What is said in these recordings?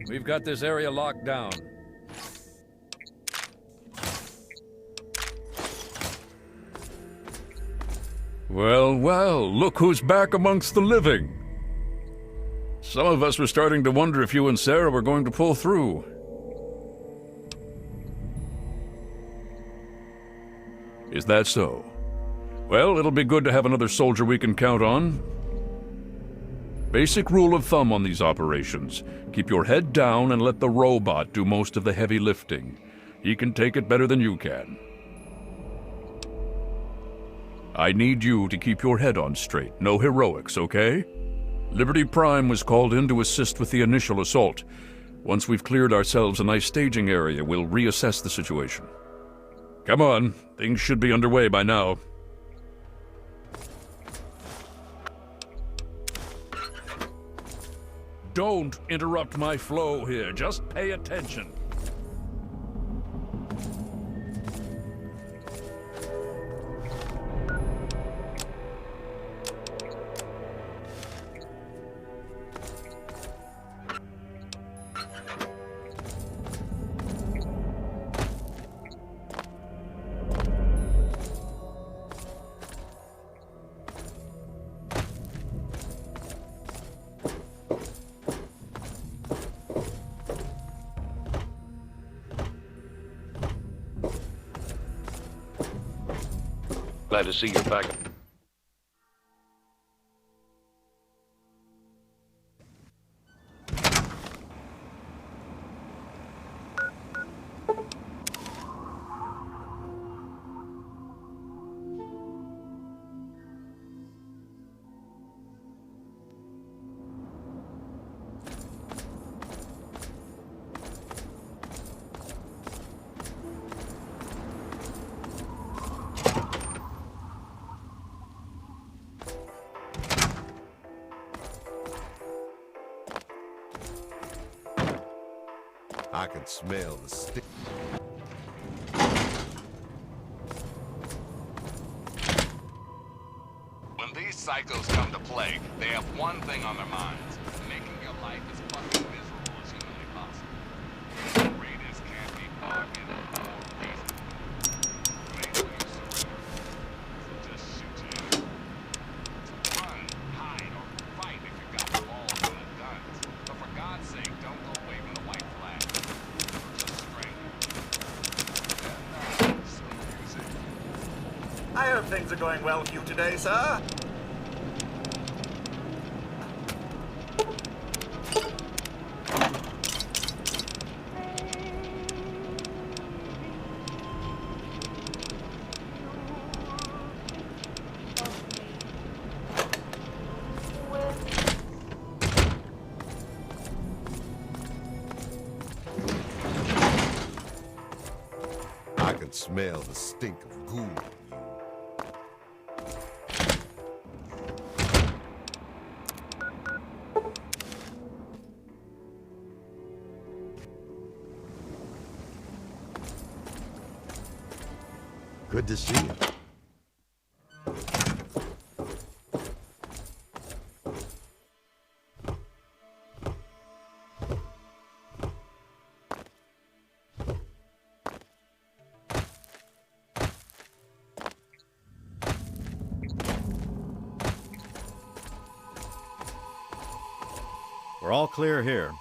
We've got this area locked down. Well, well, look who's back amongst the living. Some of us were starting to wonder if you and Sarah were going to pull through. Is that so? Well, it'll be good to have another soldier we can count on. Basic rule of thumb on these operations: keep your head down and let the robot do most of the heavy lifting. He can take it better than you can. I need you to keep your head on straight. No heroics, okay? Liberty Prime was called in to assist with the initial assault. Once we've cleared ourselves a nice staging area, we'll reassess the situation. Come on, things should be underway by now. Don't interrupt my flow here. Just pay attention. Glad to see you're back. I can smell the stick. When these psychos come to play, they have one thing on their minds: making your life as fucking miserable as humanly possible. Raiders can't be bargained or reasonable. Make sure you surrender. They'll just shoot you. Run, hide, or fight if you've got the balls and the guns. But for God's sake, don't go waving the white flag. Just strangle. And some music. I hope things are going well with you today, sir. I can smell the stink of ghoul. Good to see you. We're all clear here.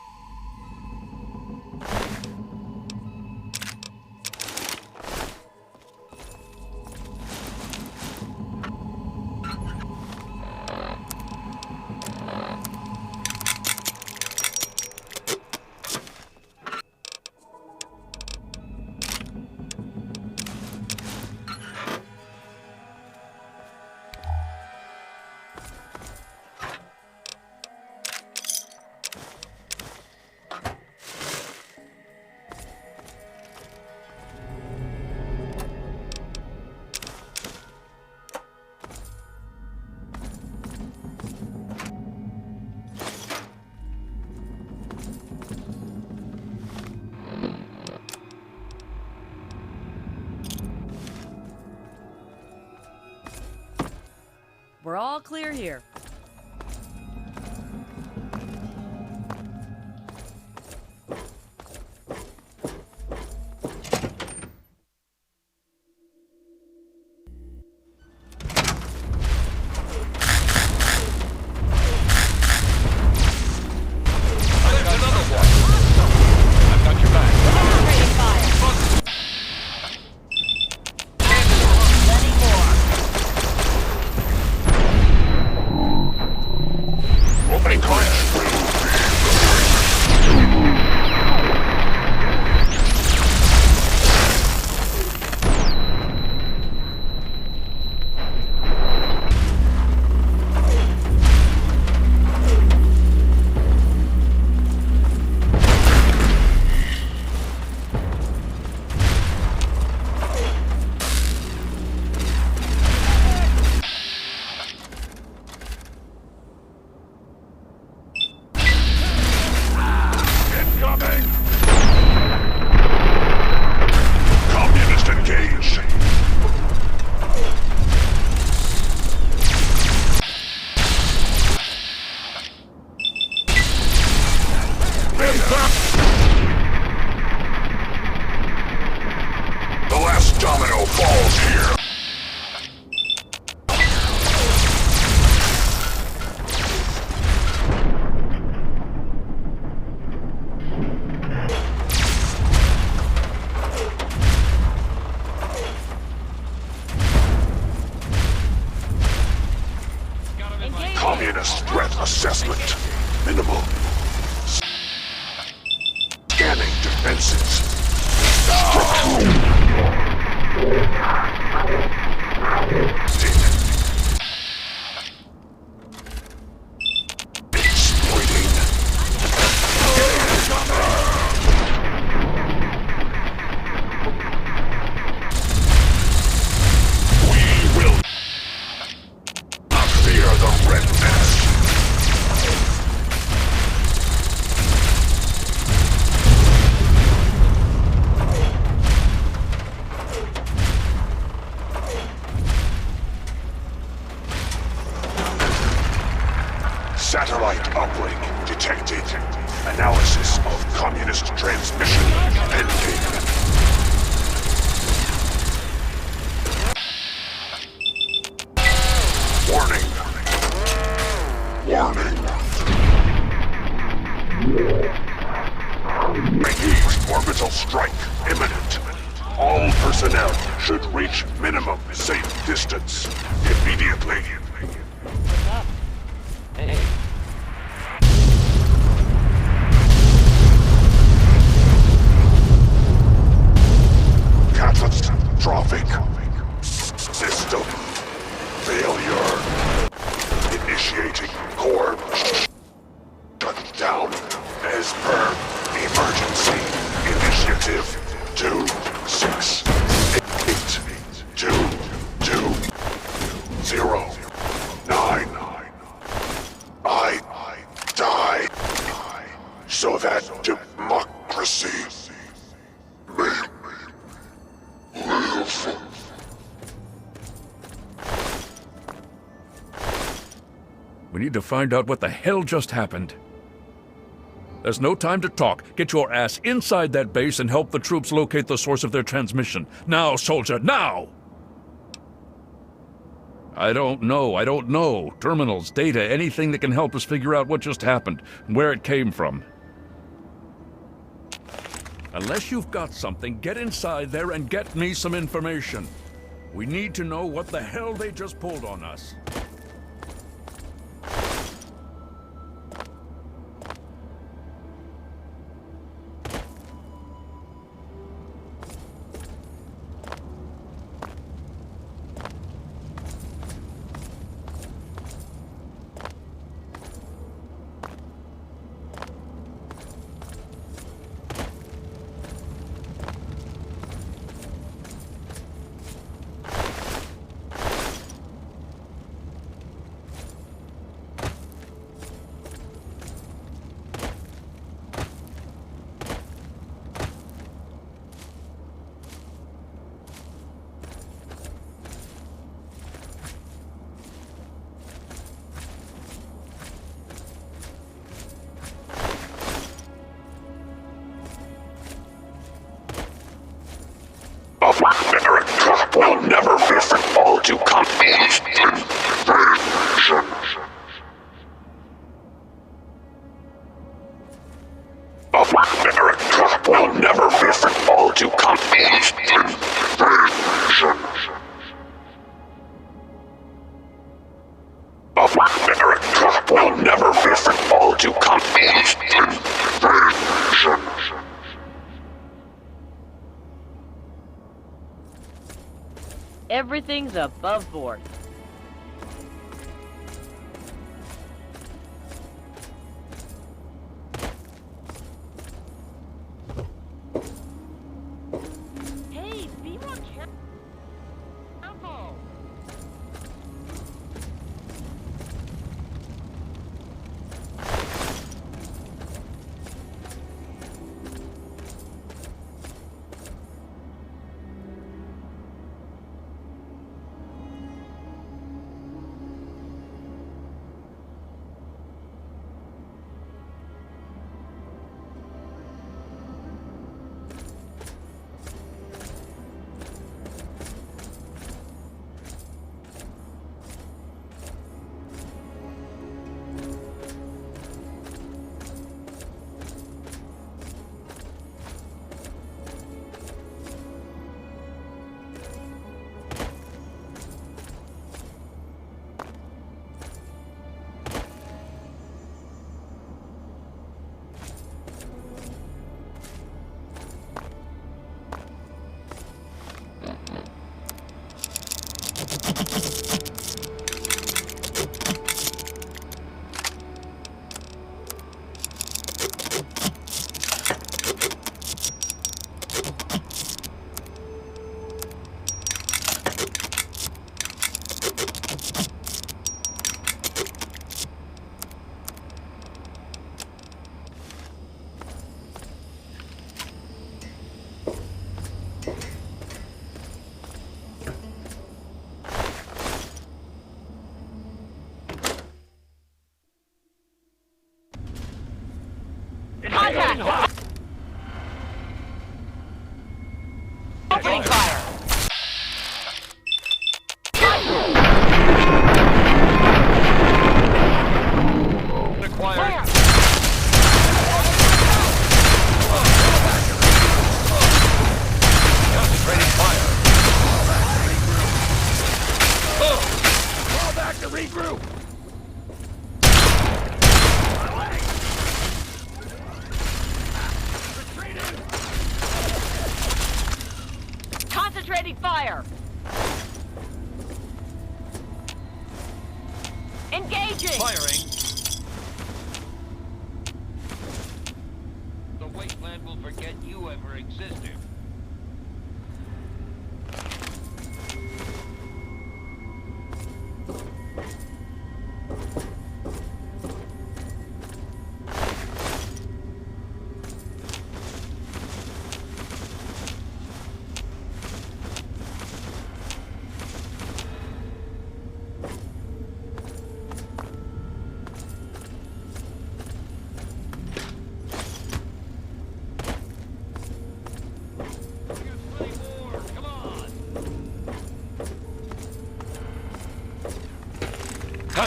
We're all clear here. Communist threat assessment. Minimal. Scanning defenses. Exploiting. We will not fear the red menace. Satellite uplink detected. Analysis of communist transmission pending. Warning. Warning. Engaged orbital strike imminent. All personnel should reach minimum safe distance immediately. Catastrophic system failure. Initiating core shutdown as per emergency initiative 2682209. I die so that democracy may live. We need to find out what the hell just happened. There's no time to talk. Get your ass inside that base and help the troops locate the source of their transmission. Now, soldier, now! I don't know. Terminals, data, anything that can help us figure out what just happened, and where it came from. Unless you've got something, get inside there and get me some information. We need to know what the hell they just pulled on us. America will never be fall to communist invasion. America will never be fall to communist invasion. America will never be fall to communist invasion. Everything's above board. Hey, be more careful. Contact! Opening fire! Acquired. Concentrating fire. Fall back to regroup. Concentrating fire! Engaging! Firing. The wasteland will forget you ever existed.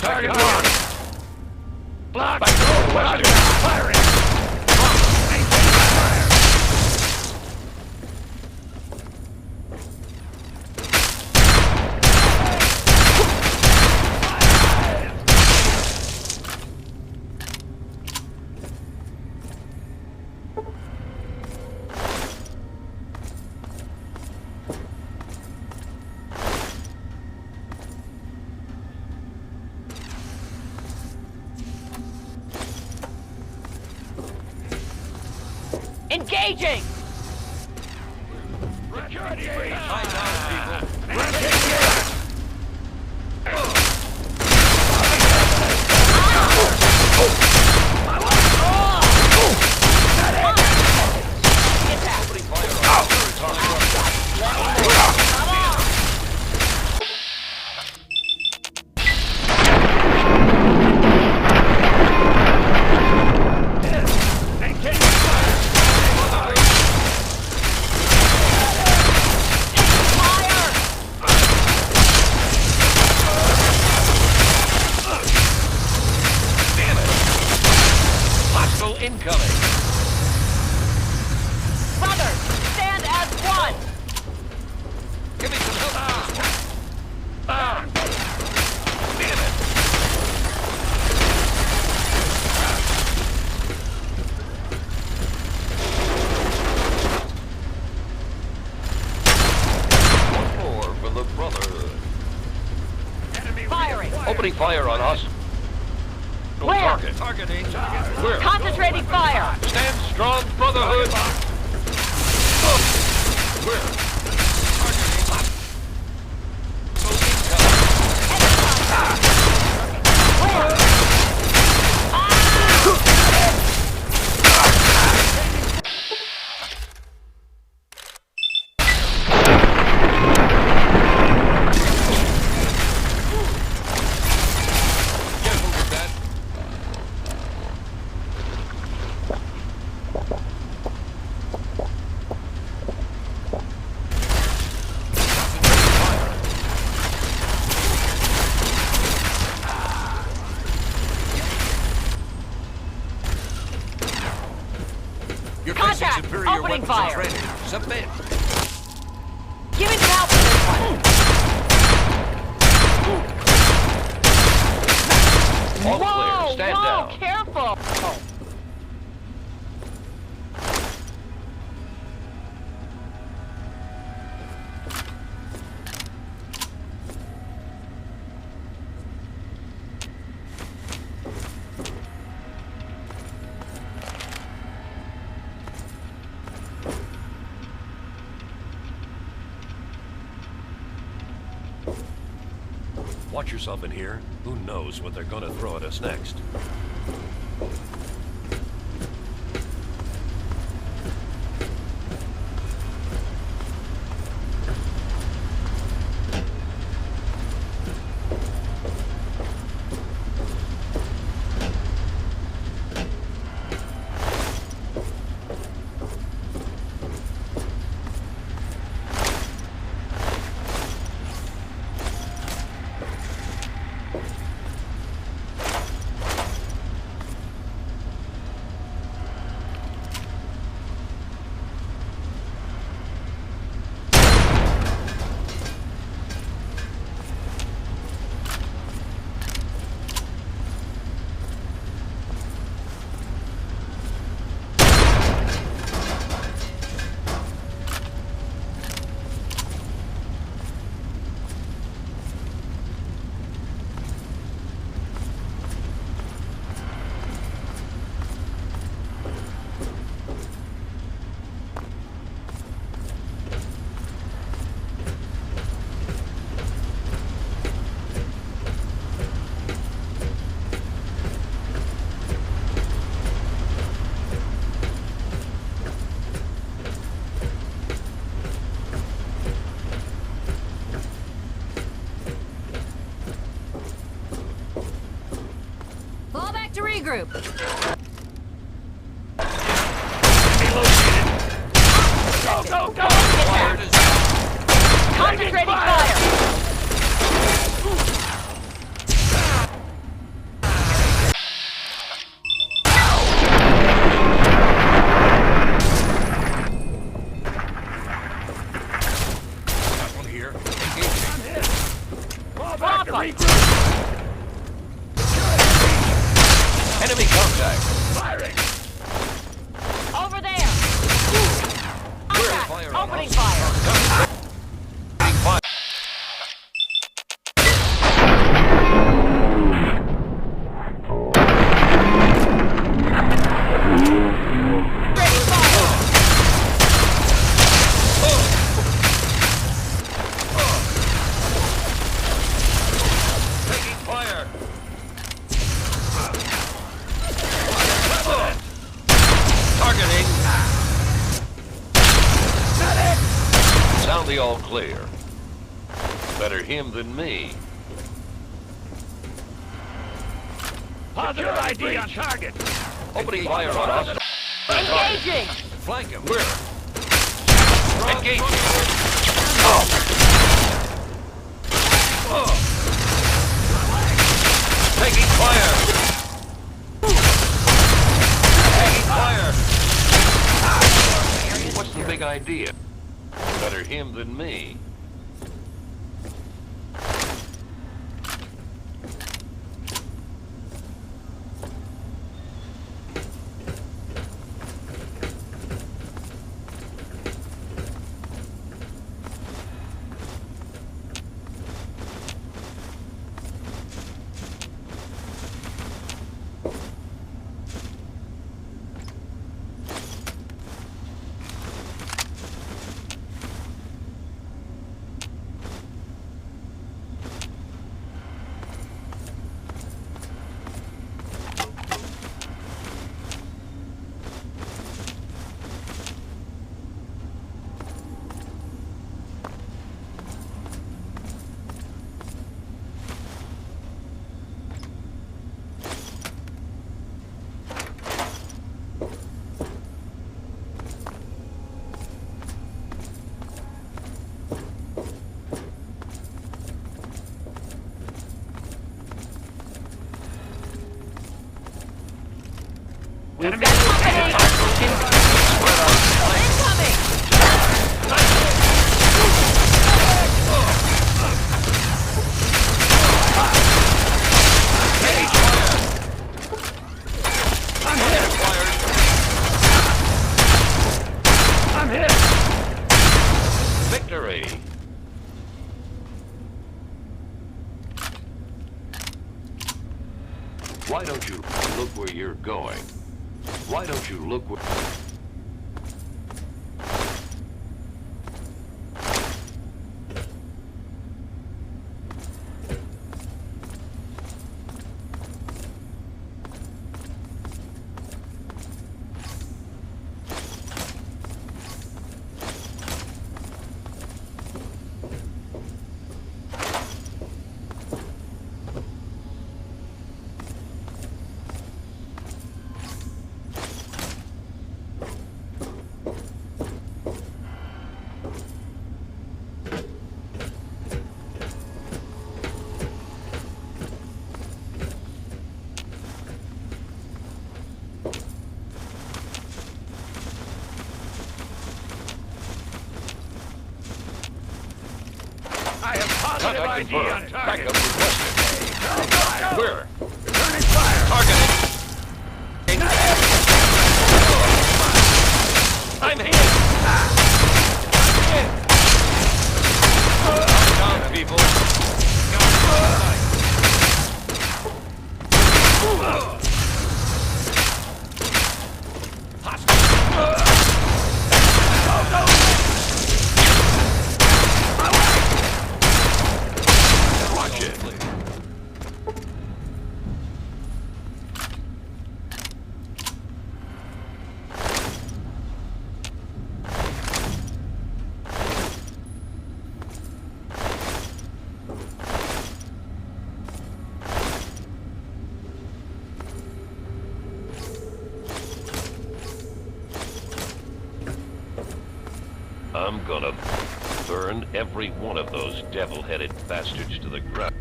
Target locked. Blocked. Roger. Firing. Engaging! Security. Lie down, people. incoming. Brothers, stand as one! Give me some help. Damn it. One more for the Brotherhood. Firing! Opening fire on us. No Where? target. Targeting. Where? Concentrating fire! Stand strong, Brotherhood. Where? Where? Careful with that. You're facing Contact! superior Opening weapons fire. and training. Submit. Give me some help with this one! All Whoa! clear. Stand Whoa! down. Careful! Watch yourself in here. Who knows what they're gonna throw at us next? Fall back to regroup. Go, go, go! Concentrating fire! Got one here. Engaging. Fall back to Drop 'em. regroup. Enemy contact. Firing. Over there! Contact! fire on Opening us. fire! Fire. Ready fire! Taking fire. Targeting. Sound the all clear. Better him than me. Positive ID on target. Opening fire on us. Engaging! Flank him. Where? Engaging. Taking fire. Taking big idea. Better him than me. We've got company! Incoming! I'm hit! Victory! Why don't you look where you're going? Why don't you look where... I have positive ID on target. Backup requested. Where? Returning fire. Targeting. I'm hit. Down, people. Watch it. I'm gonna burn every one of those devil-headed bastards to the ground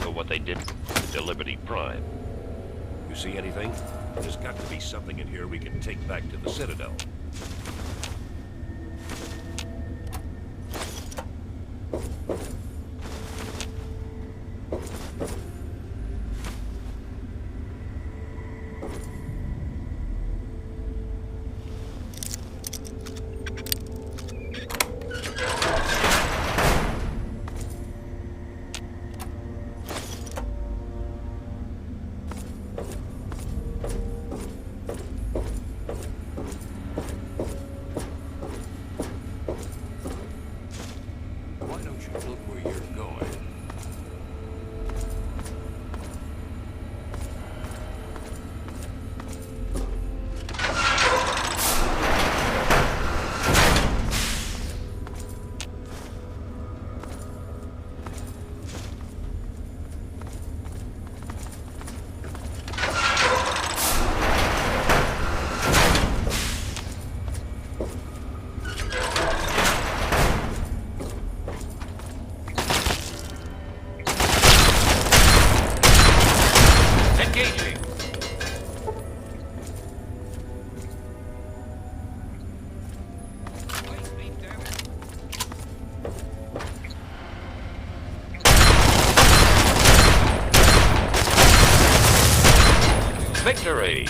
for what they did to Liberty Prime. You see anything? There's got to be something in here we can take back to the Citadel. Victory!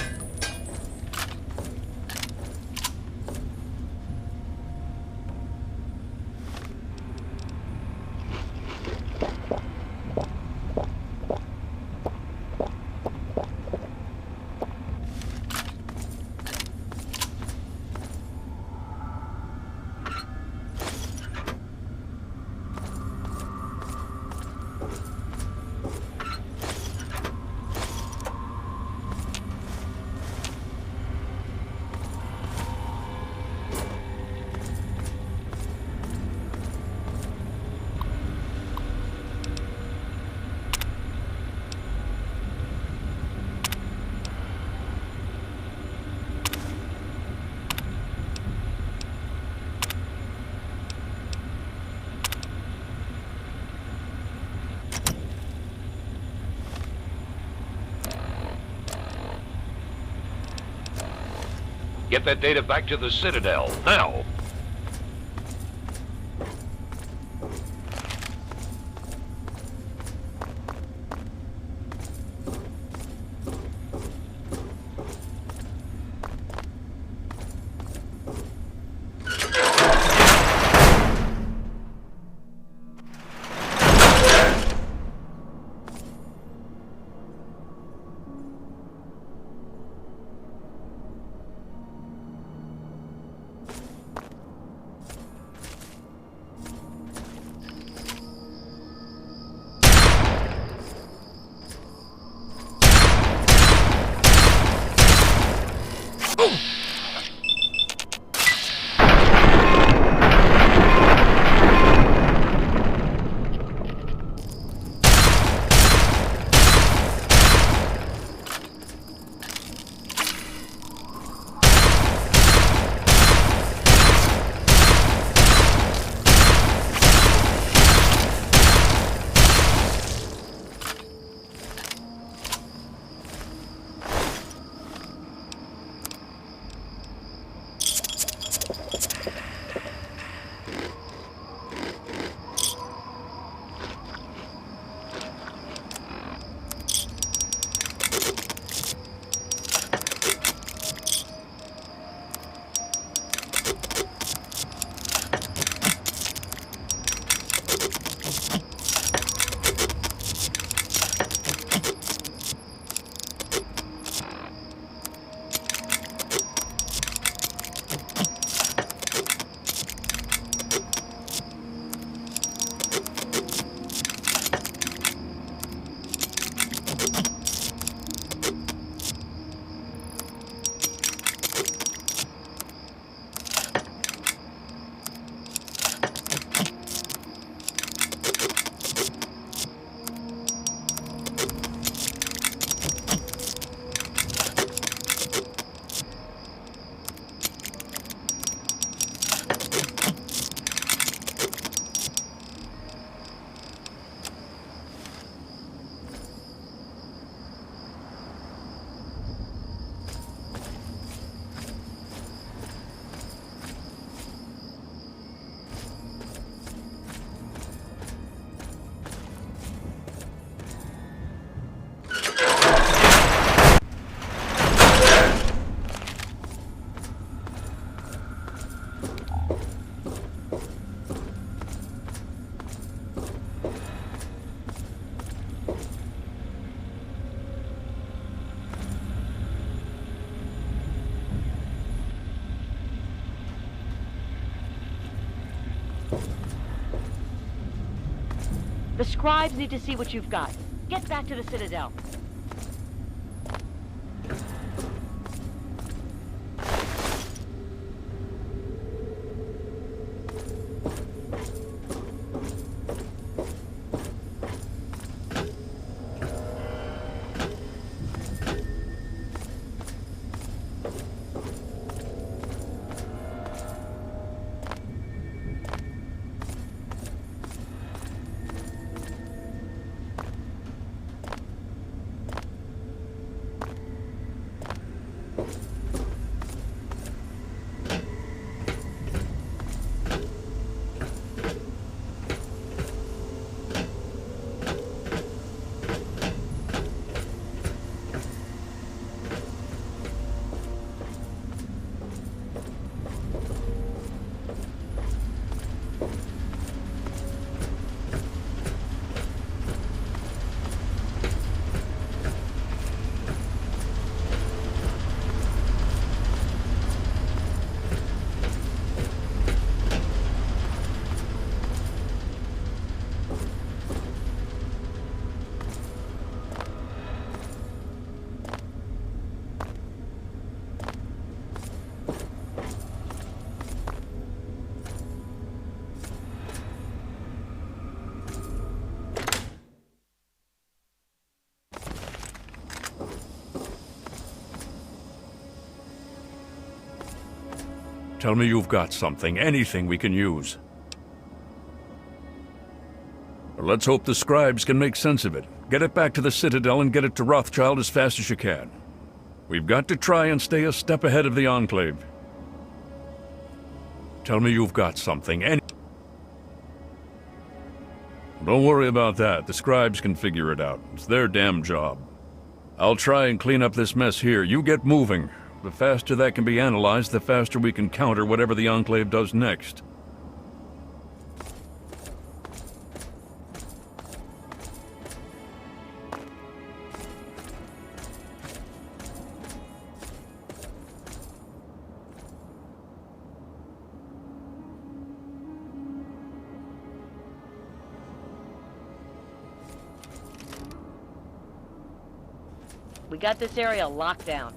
Get that data back to the Citadel, now! The scribes need to see what you've got. Get back to the Citadel. Tell me you've got something, anything we can use. Let's hope the scribes can make sense of it. Get it back to the Citadel and get it to Rothschild as fast as you can. We've got to try and stay a step ahead of the Enclave. Tell me you've got something, Don't worry about that. The scribes can figure it out. It's their damn job. I'll try and clean up this mess here. You get moving. The faster that can be analyzed, the faster we can counter whatever the Enclave does next. We got this area locked down.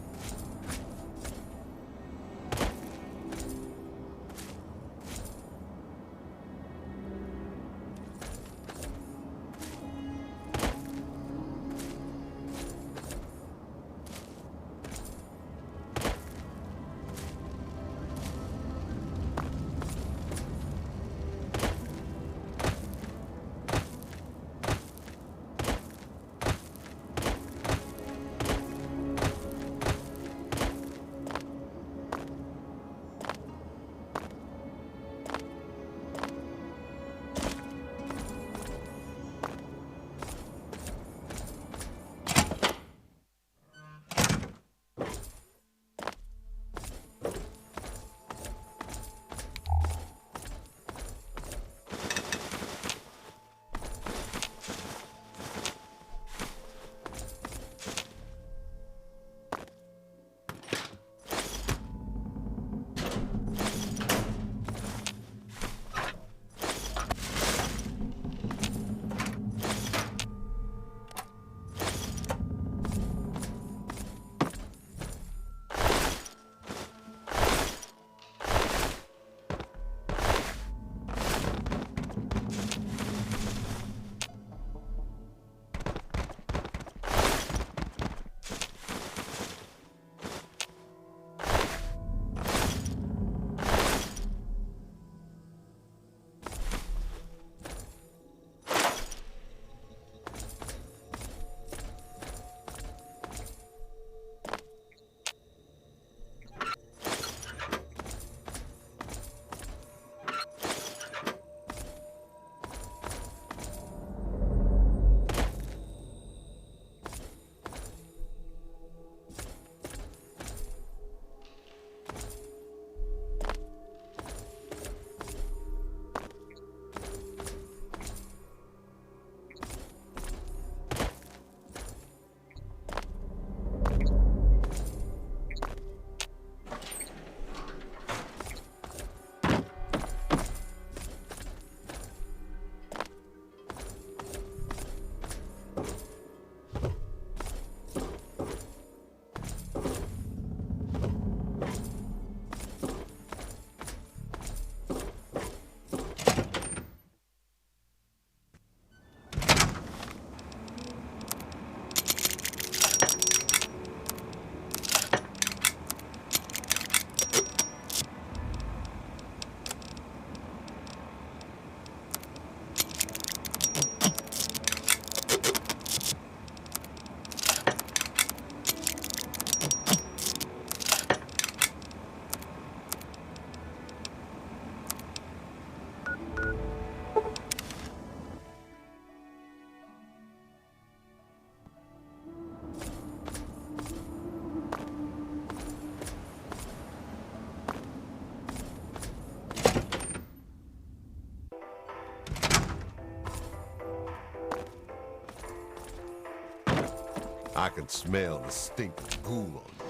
I can smell the stink of ghoul on you.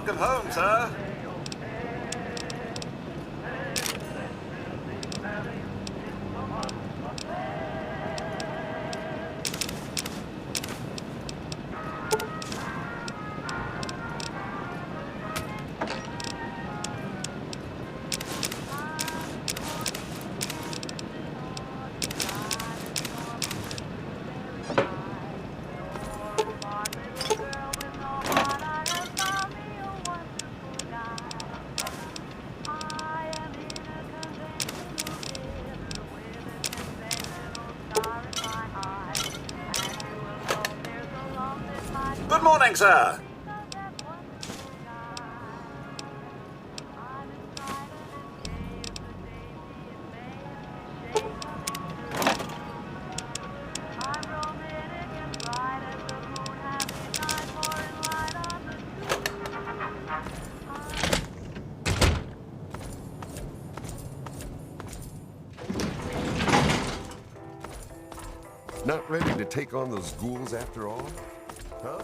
Welcome home, sir. Good morning, sir. Not ready to take on those ghouls after all? Huh?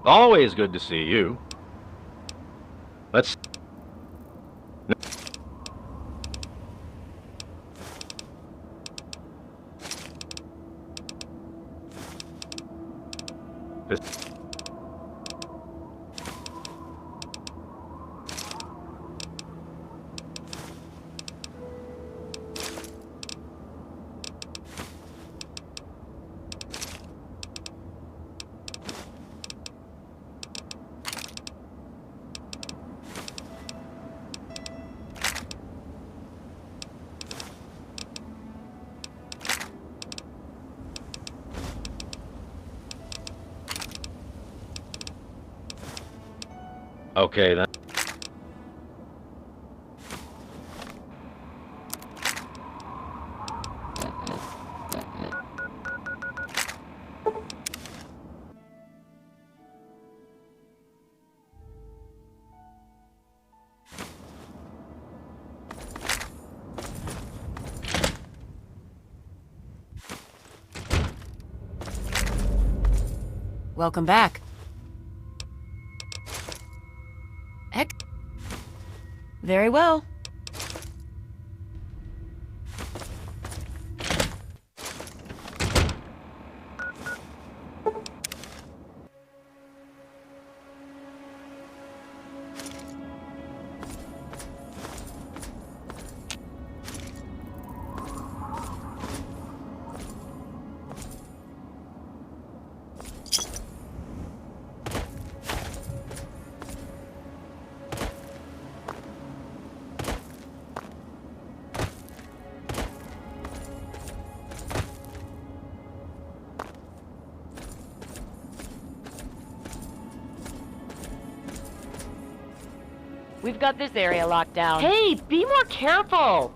Always good to see you. Let's... Okay, then. Welcome back. Very well. We've got this area locked down. Hey, be more careful!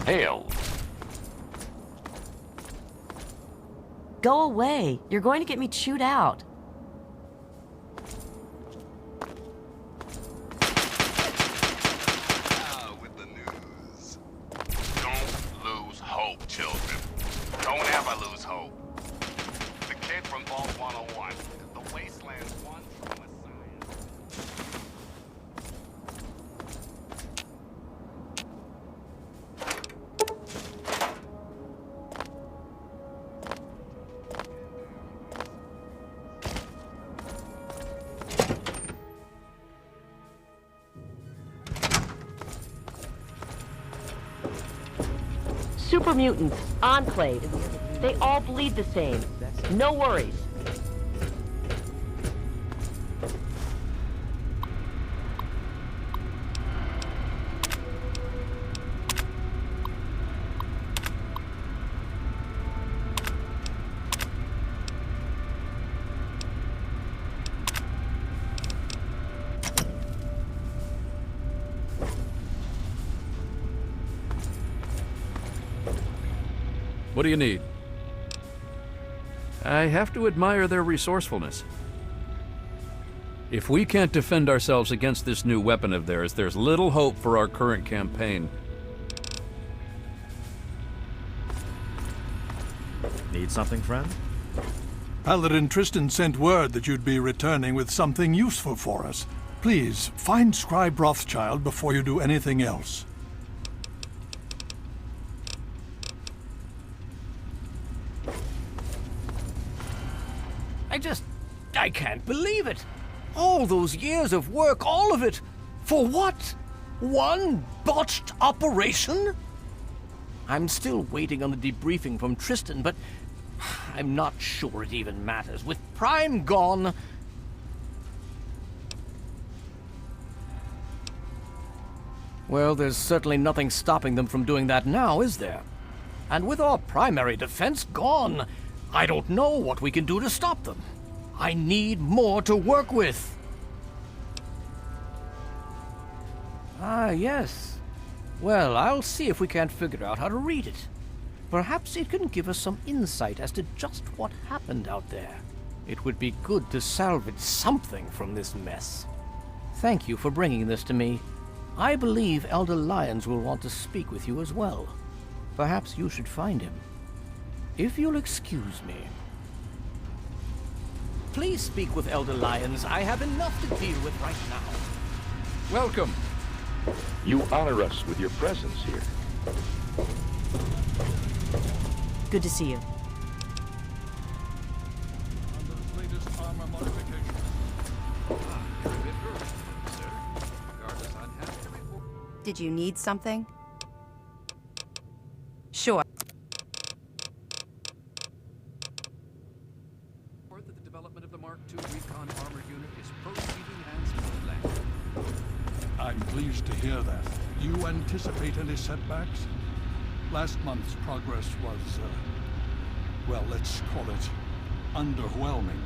Hell. Go away. You're going to get me chewed out. With the news. Don't lose hope, children. Don't ever lose hope. The kid from Vault 101. The Wasteland's one true messiah. Super mutants, Enclave. They all bleed the same. No worries. What do you need? I have to admire their resourcefulness. If we can't defend ourselves against this new weapon of theirs, there's little hope for our current campaign. Need something, friend? Paladin Tristan sent word that you'd be returning with something useful for us. Please, find Scribe Rothschild before you do anything else. I can't believe it. All those years of work, all of it. For what? One botched operation? I'm still waiting on the debriefing from Tristan, but I'm not sure it even matters. With Prime gone... Well, there's certainly nothing stopping them from doing that now, is there? And with our primary defense gone, I don't know what we can do to stop them. I need more to work with. Ah, yes. Well, I'll see if we can't figure out how to read it. Perhaps it can give us some insight as to just what happened out there. It would be good to salvage something from this mess. Thank you for bringing this to me. I believe Elder Lyons will want to speak with you as well. Perhaps you should find him. If you'll excuse me. Please speak with Elder Lyons. I have enough to deal with right now. Welcome. You honor us with your presence here. Good to see you. Latest armor modification. You're a bit early, sir. Regardless, I'm happy to report. Did you need something? Sure. That the development of the Mark II Recon armor unit is proceeding as planned. I'm pleased to hear that. Do you anticipate any setbacks? Last month's progress was, well, let's call it underwhelming.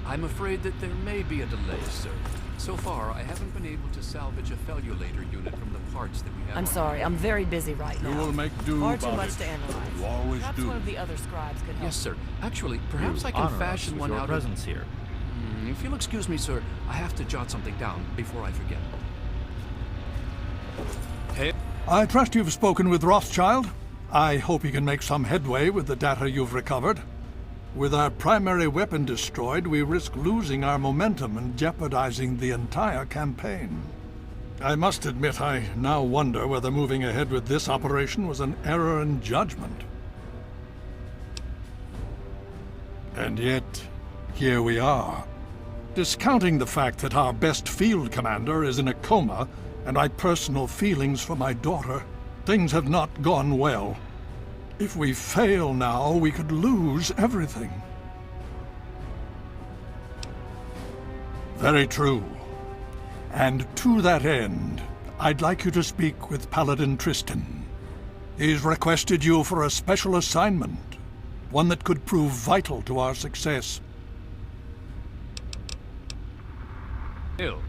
I'm afraid that there may be a delay, sir. So far, I haven't been able to salvage a fellulator unit from the parts that we have. I'm sorry, I'm very busy right now. You will make do Far about too much it. to analyze. You always Perhaps do. one of the other scribes could help. Yes, sir. Actually, perhaps I can Honor us fashion with one your out presence here. If you'll excuse me, sir, I have to jot something down before I forget. Hey. I trust you've spoken with Rothschild. I hope you can make some headway with the data you've recovered. With our primary weapon destroyed, we risk losing our momentum and jeopardizing the entire campaign. I must admit, I now wonder whether moving ahead with this operation was an error in judgment. And yet, here we are. Discounting the fact that our best field commander is in a coma, and my personal feelings for my daughter, things have not gone well. If we fail now, we could lose everything. Very true. And to that end, I'd like you to speak with Paladin Tristan. He's requested you for a special assignment, one that could prove vital to our success. Ill.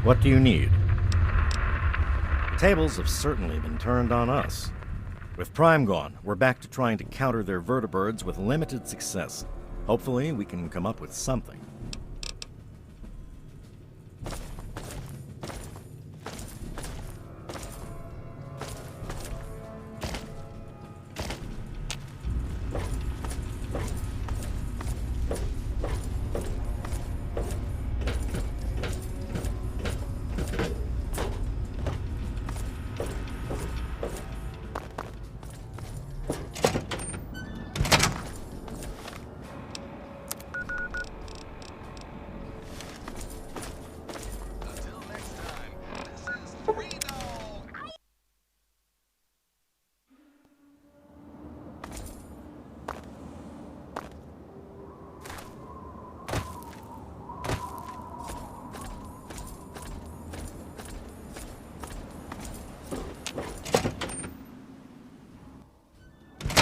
What do you need? The tables have certainly been turned on us. With Prime gone, we're back to trying to counter their vertibirds with limited success. Hopefully, we can come up with something.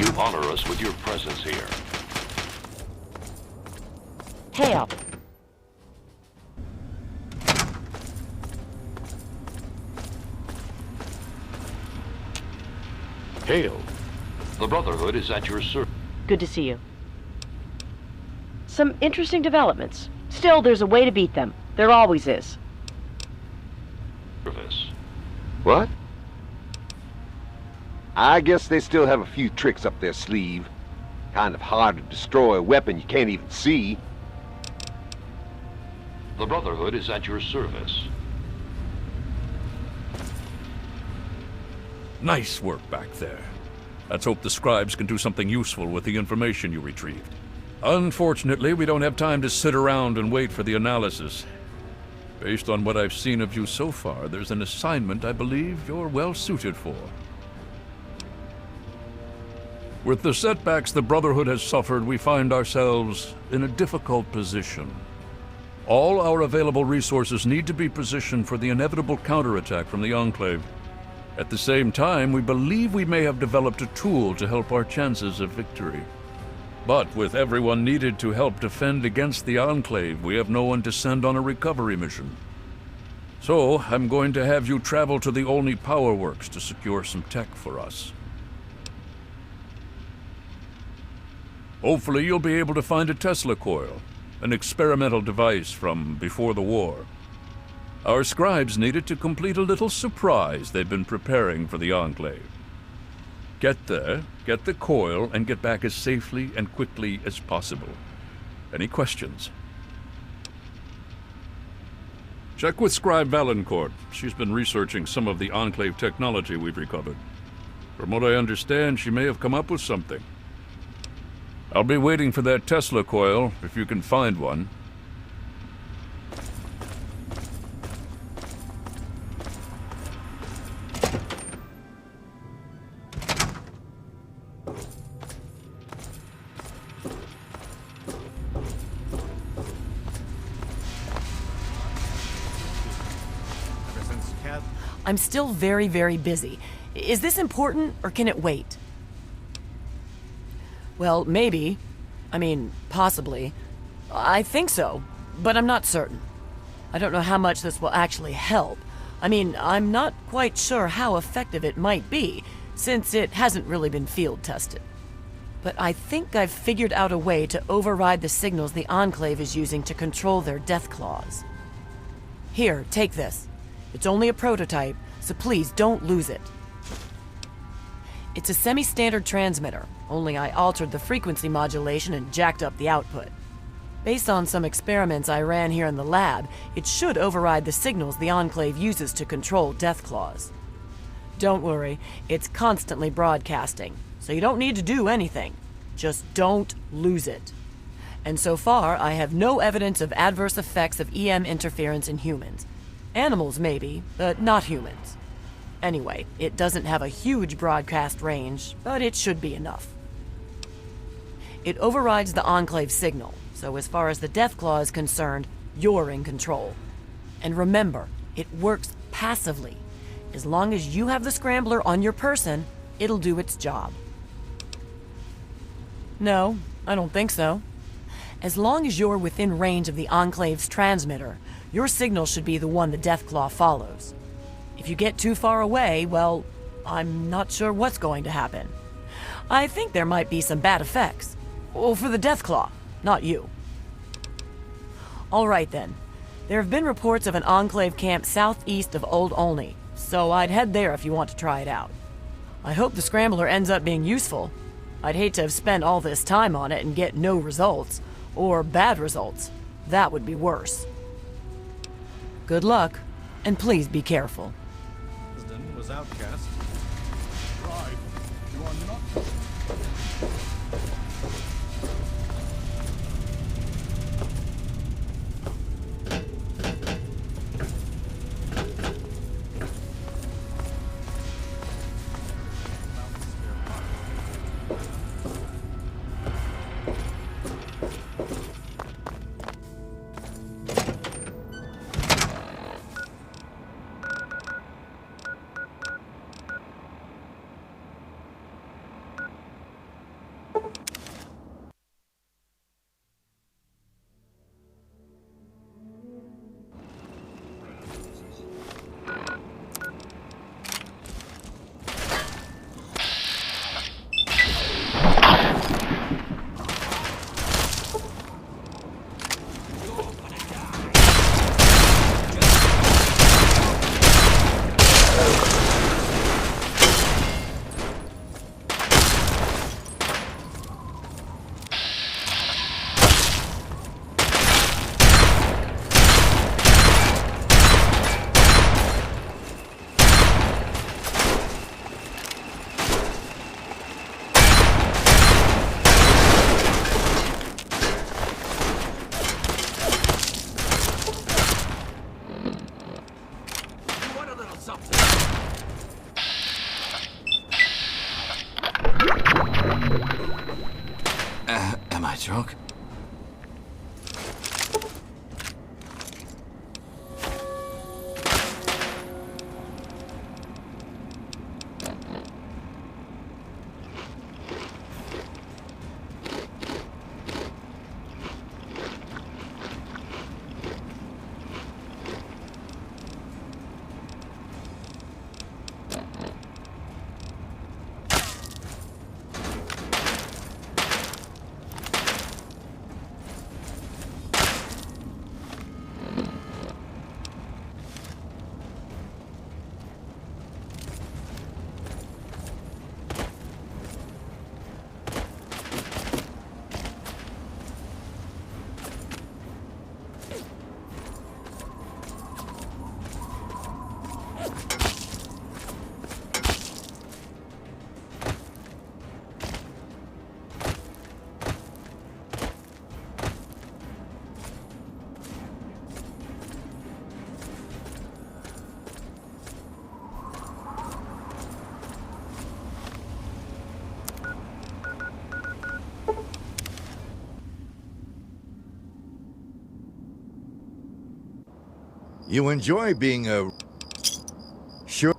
You honor us with your presence here. Hail. Hail. The Brotherhood is at your service. Good to see you. Some interesting developments. Still, there's a way to beat them. There always is. What? I guess they still have a few tricks up their sleeve. Kind of hard to destroy a weapon you can't even see. The Brotherhood is at your service. Nice work back there. Let's hope the scribes can do something useful with the information you retrieved. Unfortunately, we don't have time to sit around and wait for the analysis. Based on what I've seen of you so far, there's an assignment I believe you're well suited for. With the setbacks the Brotherhood has suffered, we find ourselves in a difficult position. All our available resources need to be positioned for the inevitable counterattack from the Enclave. At the same time, we believe we may have developed a tool to help our chances of victory. But with everyone needed to help defend against the Enclave, we have no one to send on a recovery mission. So, I'm going to have you travel to the Olney Power Works to secure some tech for us. Hopefully you'll be able to find a Tesla coil, an experimental device from before the war. Our scribes need it to complete a little surprise they've been preparing for the Enclave. Get there, get the coil, and get back as safely and quickly as possible. Any questions? Check with Scribe Valancourt. She's been researching some of the Enclave technology we've recovered. From what I understand, she may have come up with something. I'll be waiting for that Tesla coil, if you can find one. I'm still very, very busy. Is this important, or can it wait? Well, maybe. I mean, possibly. I think so, but I'm not certain. I don't know how much this will actually help. I mean, I'm not quite sure how effective it might be, since it hasn't really been field tested. But I think I've figured out a way to override the signals the Enclave is using to control their death claws. Here, take this. It's only a prototype, so please don't lose it. It's a semi-standard transmitter, only I altered the frequency modulation and jacked up the output. Based on some experiments I ran here in the lab, it should override the signals the Enclave uses to control death claws. Don't worry, it's constantly broadcasting, so you don't need to do anything. Just don't lose it. And so far, I have no evidence of adverse effects of EM interference in humans. Animals maybe, but not humans. Anyway, it doesn't have a huge broadcast range, but it should be enough. It overrides the Enclave signal, so as far as the death claw is concerned, you're in control. And remember, it works passively. As long as you have the scrambler on your person, it'll do its job. No, I don't think so. As long as you're within range of the Enclave's transmitter, Your signal should be the one the Deathclaw follows. If you get too far away, well, I'm not sure what's going to happen. I think there might be some bad effects. Well, for the Deathclaw, not you. All right then. There have been reports of an Enclave camp southeast of Old Olney, so I'd head there if you want to try it out. I hope the Scrambler ends up being useful. I'd hate to have spent all this time on it and get no results, or bad results. That would be worse. Good luck, and please be careful. Wisden was outcast. Right. You are not... Am I drunk? You enjoy being a... Sure.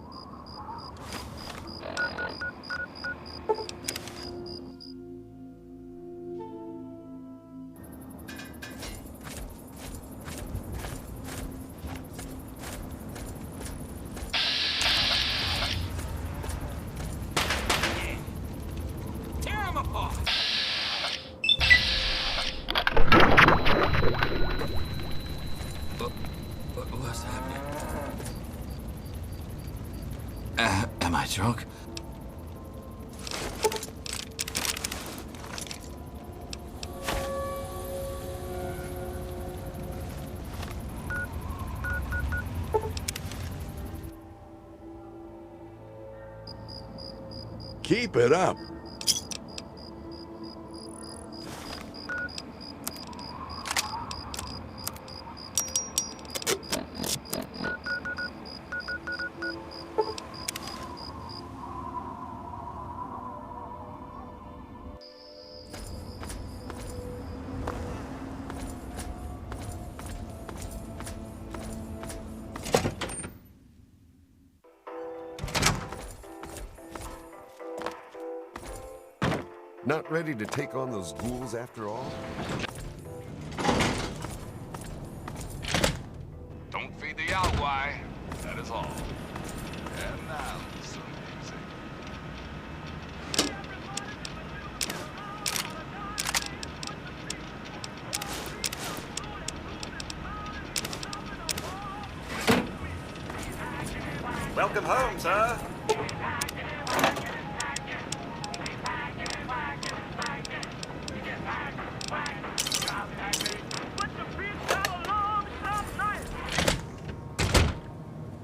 Tear him apart! What's happening? Am I drunk? Keep it up. Not ready to take on those ghouls after all? all. And now, some music. Welcome home, sir.